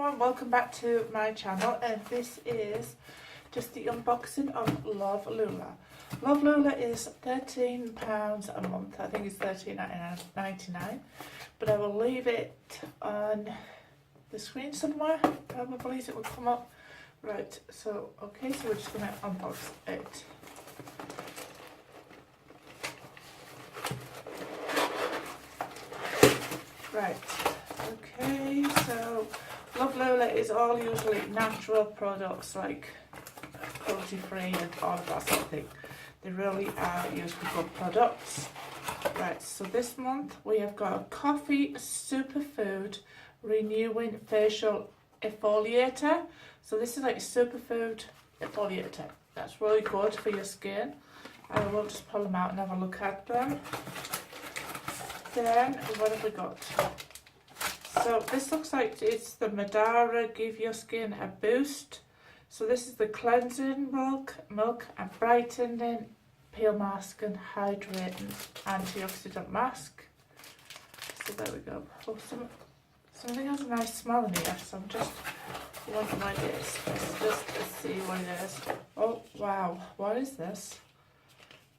everyone, welcome back to my channel, and this is just the unboxing of Lovelula. Lovelula is £13 a month. I think it's $13.99, but I will leave it on the screen somewhere. Probably it will come up. Right, so okay, so we're just going to unbox it. Right, okay, so Lovelula is all usually natural products like cruelty-free and all of that sort of thing. They really are usually good products. Right, so this month we have got a Coffee Superfood Renewing Facial Exfoliator. So this is like Superfood Exfoliator. That's really good for your skin. I will just pull them out and have a look at them. Then what have we got? So this looks like it's the Madara Give Your Skin a Boost. So this is the cleansing milk and brightening peel mask and hydrating antioxidant mask. So there we go. Oh, something has a nice smell in here, so I'm just wondering what it is. Let's just see what it is. Oh wow, what is this?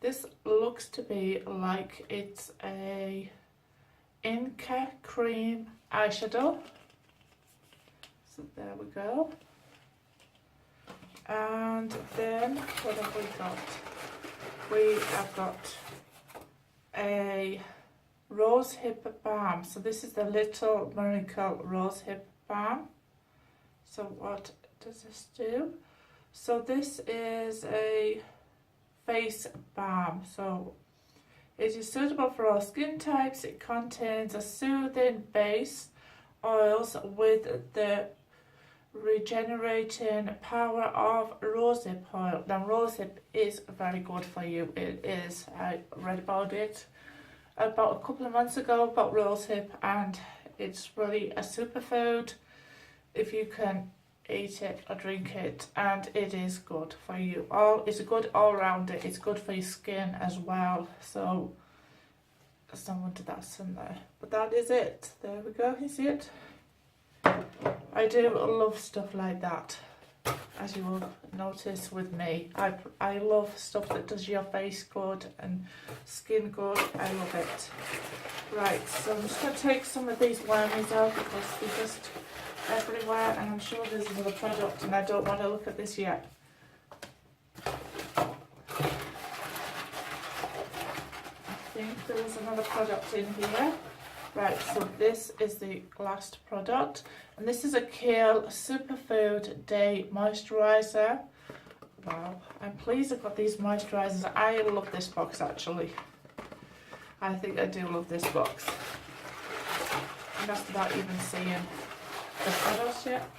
This looks to be like it's a Inca cream eyeshadow. So there we go. And then what have we got? We have got a rose hip balm. So this is the Little Miracle Rose Hip Balm. So what does this do? So this is a face balm. So it is suitable for all skin types. It contains a soothing base oils with the regenerating power of rosehip oil. Now rosehip is very good for you. It is. I read about it about a couple of months ago about rosehip, and it's really a superfood if you can eat it or drink it, and it is good for you. It's a good all-rounder. It's good for your skin as well. So there's no wonder that's in there. But that is it. There we go. You see it? I do love stuff like that, as you will notice with me. I love stuff that does your face good and skin good. I love it. Right, so I'm just going to take some of these wormies out because they're just everywhere, and I'm sure there's another product and I don't want to look at this yet. I think there was another product in here. Right, so this is the last product, and this is a Kale Superfood Day Moisturizer. Wow, I'm pleased I've got these moisturizers. I love this box actually. I think I do love this box. And that's without even seeing the products yet.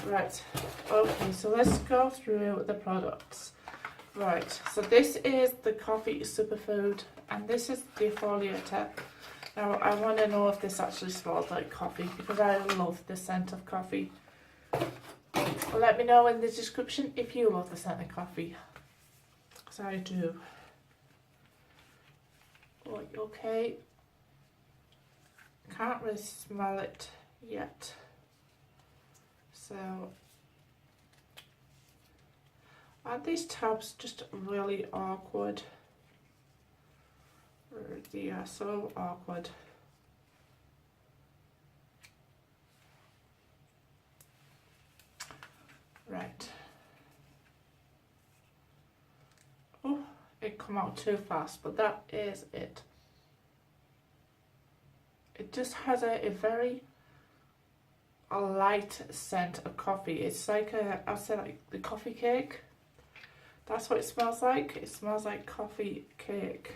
Right, okay, so let's go through the products. Right, so this is the Coffee Superfood, and this is the exfoliator. Now I want to know if this actually smells like coffee, because I love the scent of coffee. Let me know in the description if you love the scent of coffee, because I do. Okay, can't really smell it yet. So, aren't these tabs just really awkward? They are so awkward. Right. Oh, it come out too fast, but that is it. It just has a very light scent of coffee. It's like I'd say like the coffee cake. That's what it smells like. It smells like coffee cake.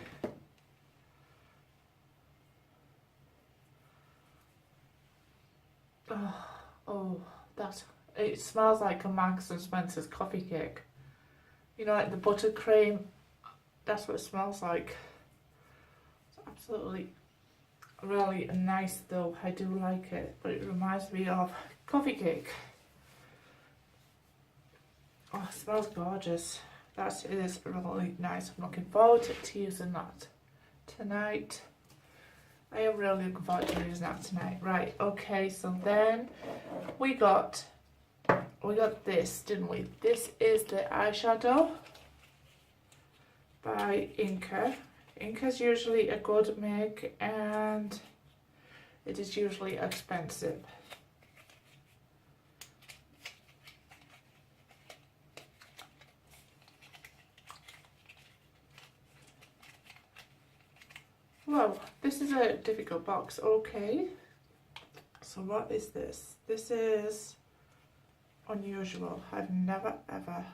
Oh, it smells like a Marks and Spencer's coffee cake. You know, like the buttercream. That's what it smells like. It's absolutely really nice though. I do like it, but it reminds me of coffee cake. Oh, it smells gorgeous. That is really nice. I'm looking forward to using that tonight. I am really looking forward to using that tonight. Right, okay, so then we got this, didn't we? This is the eyeshadow by Inca. Inca's usually a good make and it is usually expensive. Whoa, this is a difficult box. Okay. So what is this? This is unusual. I've never ever.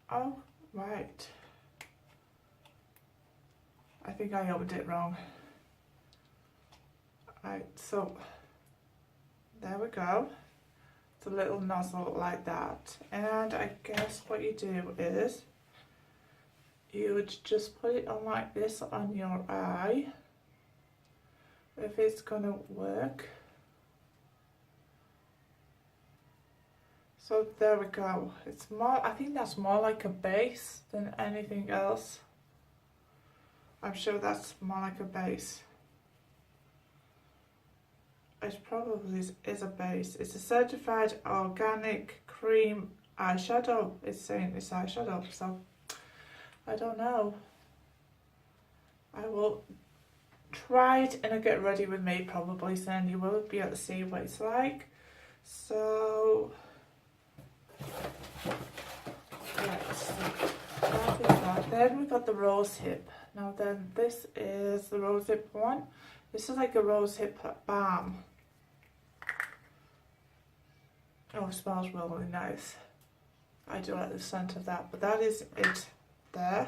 Oh, right. I think I opened it wrong. Right, so there we go. It's a little nozzle like that. And I guess what you do is you would just put it on like this on your eye. If it's gonna work. So there we go. It's more, I think that's more like a base than anything else. I'm sure that's more like a base. It probably is a base. It's a certified organic cream eyeshadow. It's saying it's eyeshadow, so I don't know. I will try it and get ready with me probably, so then you will be able to see what it's like. So right, so that is that. Then we've got the rose hip. Now then, this is the rose hip one. This is like a rose hip balm. Oh, it smells really nice. I do like the scent of that, but that is it there.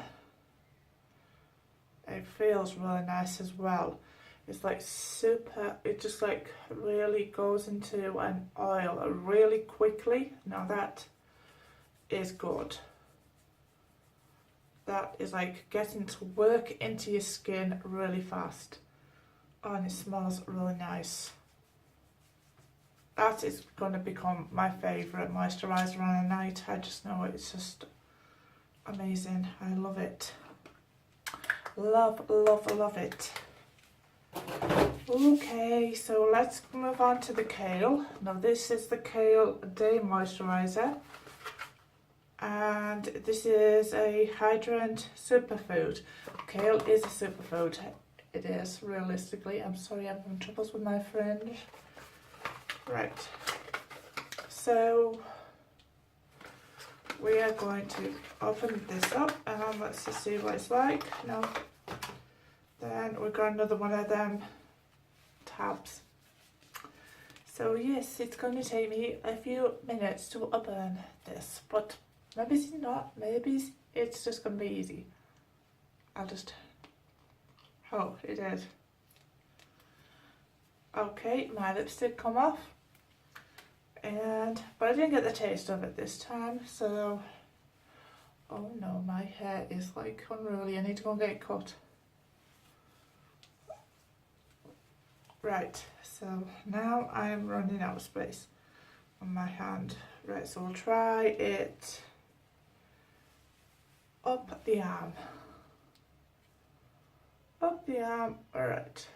It feels really nice as well. It's like super, it just like really goes into an oil really quickly. Now that is good. That is like getting to work into your skin really fast. Oh, and it smells really nice. That is going to become my favourite moisturiser on a night. I just know it's just amazing. I love it. Love, love, love it. Okay, so let's move on to the Kale. Now this is the Kale Day Moisturiser. And this is a hydrant superfood. Kale is a superfood. It is, realistically. I'm sorry, I'm having troubles with my friend. Right. So we are going to open this up and let's just see what it's like. Now, then we've got another one of them tabs. So yes, it's going to take me a few minutes to open this, but maybe it's not, maybe it's just going to be easy. I'll just, oh, it is. Okay, my lipstick come off. But I didn't get the taste of it this time, so, oh no, my hair is like unruly. I need to go and get it cut. Right, so now I am running out of space on my hand. Right, so we'll try it up the arm. Up the arm, alright.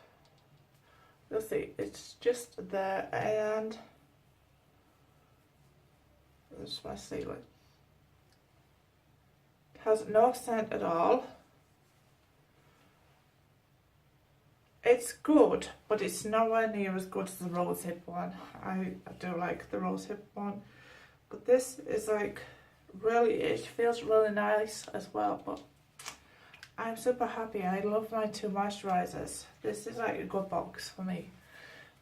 You'll see, it's just there, and that's my sealant. It has no scent at all. It's good, but it's nowhere near as good as the rose hip one. I do like the rose hip one, but this is like really, it feels really nice as well. But I'm super happy. I love my two moisturizers. This is like a good box for me.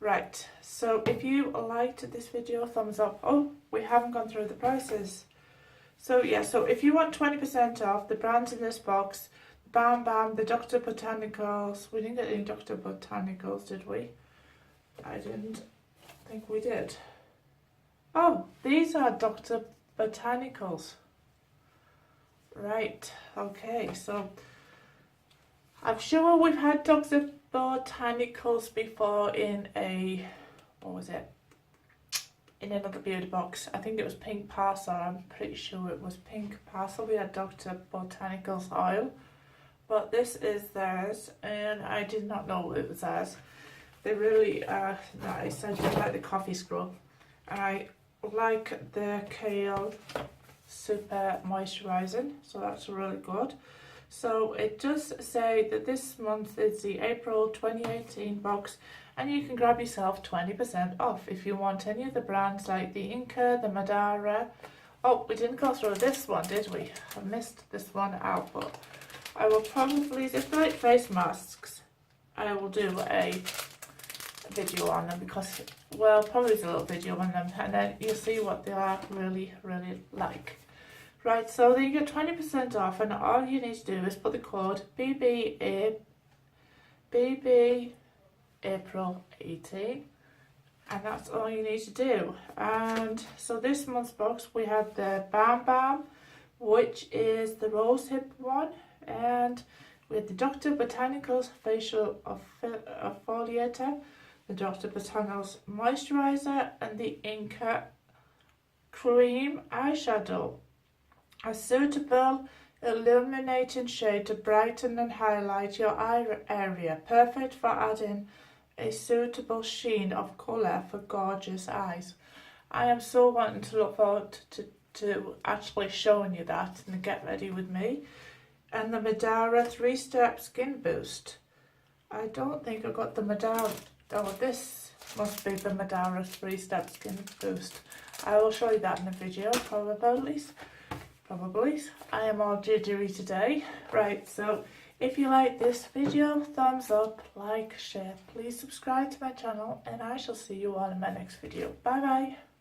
Right, so if you liked this video, thumbs up. Oh, we haven't gone through the prices. So yeah, so if you want 20% off the brands in this box, Bam Bam, the Dr. Botanicals. We didn't get any Dr. Botanicals, did we? I didn't think we did. Oh, these are Dr. Botanicals. Right, okay, so I'm sure we've had Dr. Botanicals before in a, what was it? In another beauty box. I think it was Pink Parcel. I'm pretty sure it was Pink Parcel. We had Dr. Botanicals oil. but this is theirs, and I did not know it was theirs. They really are nice. I do like the coffee scrub, and I like the Kale Super Moisturizing, so that's really good. So it does say that this month is the April 2018 box, and you can grab yourself 20% off if you want any of the brands like the Inca, the Madara. Oh, we didn't go through this one, did we? I missed this one out, but I will probably, if they're like face masks, I will do a video on them because, well, probably a little video on them, and then you'll see what they are really like. Right, so then you get 20% off, and all you need to do is put the code BB April 18, and that's all you need to do. And so this month's box we have the Bam Bam, which is the rosehip one, and we have the Dr. Botanicals facial exfoliator, the Dr. Botanicals moisturizer, and the Inca cream eyeshadow. A suitable illuminating shade to brighten and highlight your eye area, perfect for adding a suitable sheen of colour for gorgeous eyes. I am so wanting to look forward to actually showing you that and get ready with me. And the Madara 3-step skin boost. I don't think I got the Madara. Oh, this must be the Madara 3-step skin boost. I will show you that in the video, probably. I am all jittery today. Right, so if you like this video, thumbs up, like, share. Please subscribe to my channel, and I shall see you all in my next video. Bye bye.